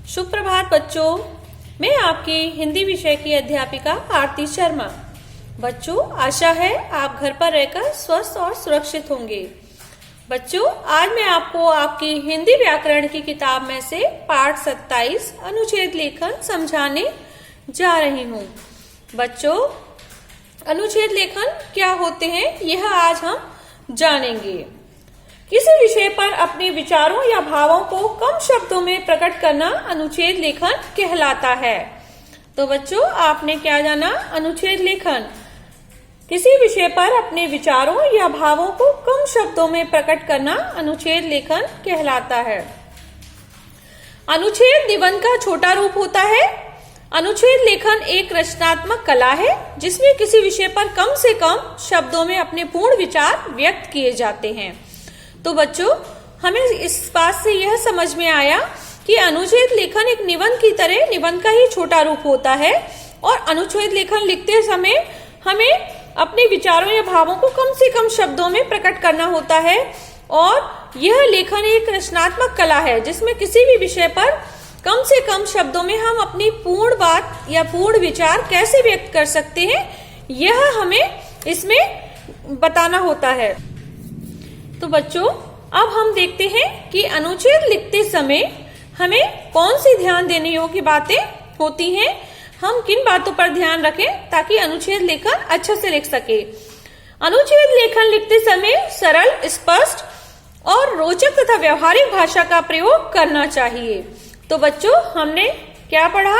सुप्रभात बच्चों, मैं आपकी हिंदी विषय की अध्यापिका आरती शर्मा। बच्चों, आशा है आप घर पर रहकर स्वस्थ और सुरक्षित होंगे। बच्चों, आज मैं आपको आपकी हिंदी व्याकरण की किताब में से पाठ 27 अनुच्छेद लेखन समझाने जा रही हूँ। बच्चों, अनुच्छेद लेखन क्या होते हैं यह आज हम जानेंगे। किसी विषय पर अपने विचारों या भावों को कम शब्दों में प्रकट करना अनुच्छेद लेखन कहलाता है। तो बच्चों, आपने क्या जाना? अनुच्छेद लेखन किसी विषय पर अपने विचारों या भावों को कम शब्दों में प्रकट करना अनुच्छेद लेखन कहलाता है। अनुच्छेद निबंध का छोटा रूप होता है। अनुच्छेद लेखन एक रचनात्मक कला है जिसमें किसी विषय पर कम से कम शब्दों में अपने पूर्ण विचार व्यक्त किए जाते हैं। तो बच्चों, हमें इस बात से यह समझ में आया कि अनुच्छेद लेखन एक निबंध की तरह निबंध का ही छोटा रूप होता है और अनुच्छेद लेखन लिखते समय हमें अपने विचारों या भावों को कम से कम शब्दों में प्रकट करना होता है। और यह लेखन एक रचनात्मक कला है जिसमें किसी भी विषय पर कम से कम शब्दों में हम अपनी पूर्ण बात या पूर्ण विचार कैसे व्यक्त कर सकते हैं, यह हमें इसमें बताना होता है। तो बच्चों, अब हम देखते हैं कि अनुच्छेद लिखते समय हमें कौन सी ध्यान देने योग्य बातें होती हैं। हम किन बातों पर ध्यान रखें ताकि अनुच्छेद लेखन अच्छे से लिख सके। अनुच्छेद लेखन लिखते समय सरल, स्पष्ट और रोचक तथा व्यवहारिक भाषा का प्रयोग करना चाहिए। तो बच्चों, हमने क्या पढ़ा?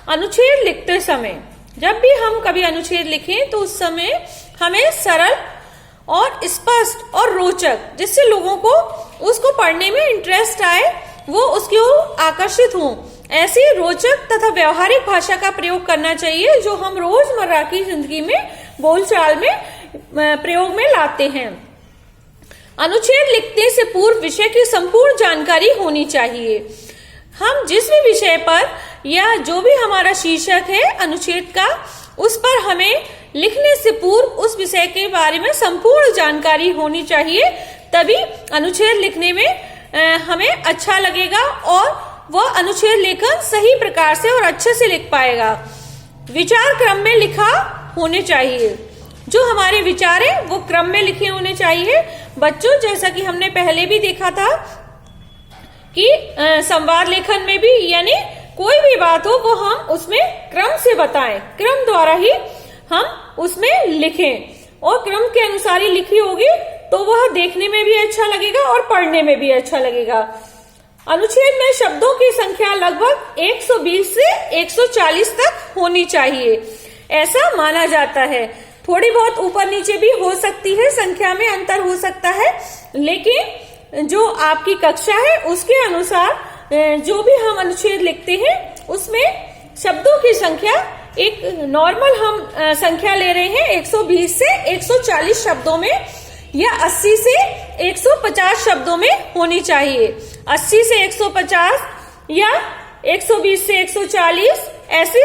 अनुच्छेद लिखते समय जब भी हम कभी अनुच्छेद लिखें तो उस समय हमें सरल और स्पष्ट और रोचक, जिससे लोगों को उसको पढ़ने में इंटरेस्ट आए, वो उसकी ओर आकर्षित हों, ऐसी रोचक तथा व्यवहारिक भाषा का प्रयोग करना चाहिए जो हम रोजमर्रा की जिंदगी में बोलचाल में प्रयोग में लाते हैं। अनुच्छेद लिखने से पूर्व विषय की संपूर्ण जानकारी होनी चाहिए। हम जिस भी विषय पर या जो भी हमारा शीर्षक है अनुच्छेद का, उस पर हमें लिखने से पूर्व उस विषय के बारे में संपूर्ण जानकारी होनी चाहिए। तभी अनुच्छेद लिखने में हमें अच्छा लगेगा और वह अनुच्छेद लेखन सही प्रकार से और अच्छे से लिख पाएगा। विचार क्रम में लिखा होने चाहिए। जो हमारे विचार है वो क्रम में लिखे होने चाहिए। बच्चों, जैसा कि हमने पहले भी देखा था कि संवाद लेखन में भी, यानी कोई भी बात हो वो हम उसमें क्रम से बताएं, क्रम द्वारा ही हम उसमें लिखें और क्रम के अनुसार ही लिखी होगी तो वह देखने में भी अच्छा लगेगा और पढ़ने में भी अच्छा लगेगा। अनुच्छेद में शब्दों की संख्या लगभग 120 से 140 तक होनी चाहिए, ऐसा माना जाता है। थोड़ी बहुत ऊपर नीचे भी हो सकती है, संख्या में अंतर हो सकता है, लेकिन जो आपकी कक्षा है उसके अनुसार जो भी हम अनुच्छेद लिखते हैं उसमें शब्दों की संख्या एक नॉर्मल हम संख्या ले रहे हैं 120 से 140 शब्दों में या 80 से 150 शब्दों में होनी चाहिए। 80 से 150 या 120 से 140, ऐसे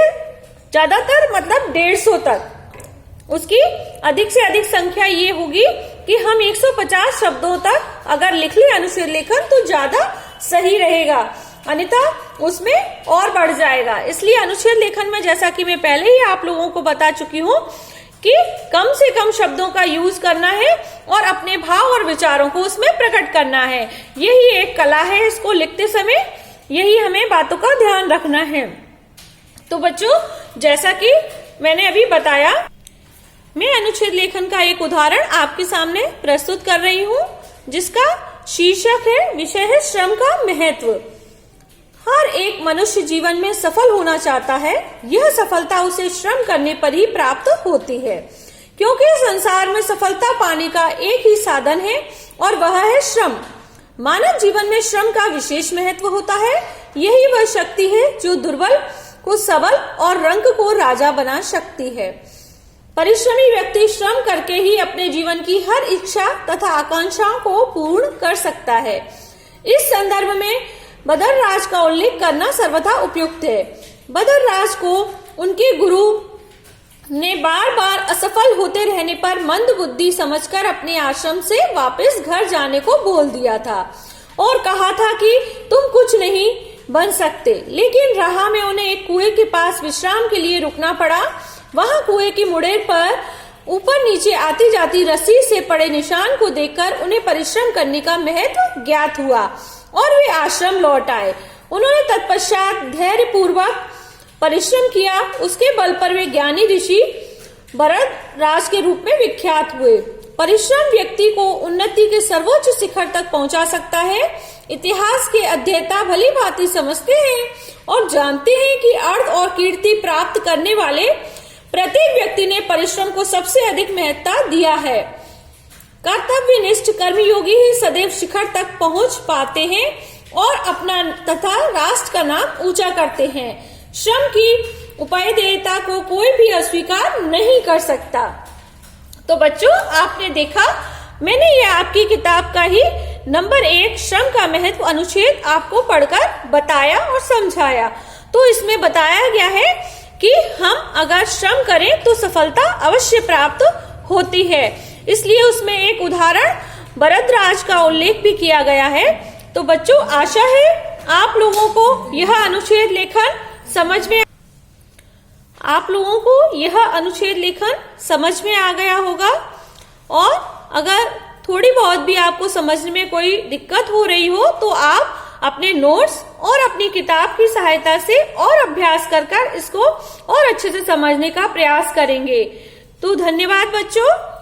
ज्यादातर मतलब 150 तक। उसकी अधिक से अधिक संख्या ये होगी कि हम 150 शब्दों तक अगर लिख ले अनुच्छेद लेखन तो ज्यादा सही रहेगा, अन्यथा उसमें और बढ़ जाएगा। इसलिए अनुच्छेद लेखन में, जैसा कि मैं पहले ही आप लोगों को बता चुकी हूँ, कि कम से कम शब्दों का यूज करना है और अपने भाव और विचारों को उसमें प्रकट करना है। यही एक कला है, इसको लिखते समय यही हमें बातों का ध्यान रखना है। तो बच्चों, जैसा कि मैंने अभी बताया, मैं अनुच्छेद लेखन का एक उदाहरण आपके सामने प्रस्तुत कर रही हूँ जिसका शीर्षक है, विषय है श्रम का महत्व। हर एक मनुष्य जीवन में सफल होना चाहता है। यह सफलता उसे श्रम करने पर ही प्राप्त होती है, क्योंकि संसार में सफलता पाने का एक ही साधन है और वह है श्रम। मानव जीवन में श्रम का विशेष महत्व होता है। यही वह शक्ति है जो दुर्बल को सबल और रंक को राजा बना सकती है। परिश्रमी व्यक्ति श्रम करके ही अपने जीवन की हर इच्छा तथा आकांक्षाओं को पूर्ण कर सकता है। इस संदर्भ में बदरराज का उल्लेख करना सर्वथा उपयुक्त है। बदरराज को उनके गुरु ने बार बार असफल होते रहने पर मंद बुद्धि समझकर अपने आश्रम से वापस घर जाने को बोल दिया था और कहा था कि तुम कुछ नहीं बन सकते, लेकिन राह में उन्हें एक कुएं के पास विश्राम के लिए रुकना पड़ा। वहां कुएं की मुड़ेर पर ऊपर नीचे आती जाती रस्सी से पड़े निशान को देखकर उन्हें परिश्रम करने का महत्व ज्ञात हुआ और वे आश्रम लौट आए। उन्होंने तत्पश्चात धैर्य पूर्वक परिश्रम किया। उसके बल पर वे ज्ञानी ऋषि भरद्वाज के रूप में विख्यात हुए। परिश्रम व्यक्ति को उन्नति के सर्वोच्च शिखर तक पहुंचा सकता है। इतिहास के अध्येता भली भांति समझते हैं और जानते हैं कि अर्थ और कीर्ति प्राप्त करने वाले प्रत्येक व्यक्ति ने परिश्रम को सबसे अधिक महत्ता दिया है। कर्तव्यनिष्ठ कर्मयोगी ही सदैव शिखर तक पहुंच पाते हैं और अपना तथा राष्ट्र का नाम ऊंचा करते हैं। श्रम की उपादेयता को कोई भी अस्वीकार नहीं कर सकता। तो बच्चों, आपने देखा, मैंने ये आपकी किताब का ही नंबर 1 श्रम का महत्व अनुच्छेद आपको पढ़कर बताया और समझाया। तो इसमें बताया गया है कि हम अगर श्रम करें तो सफलता अवश्य प्राप्त होती है। इसलिए उसमें एक उदाहरण भरद्वाज का उल्लेख भी किया गया है। तो बच्चों, आशा है आप लोगों को यह अनुच्छेद लेखन समझ में आ गया होगा। और अगर थोड़ी बहुत भी आपको समझने में कोई दिक्कत हो रही हो तो आप अपने नोट्स और अपनी किताब की सहायता से और अभ्यास कर इसको और अच्छे से समझने का प्रयास करेंगे। तो धन्यवाद बच्चों।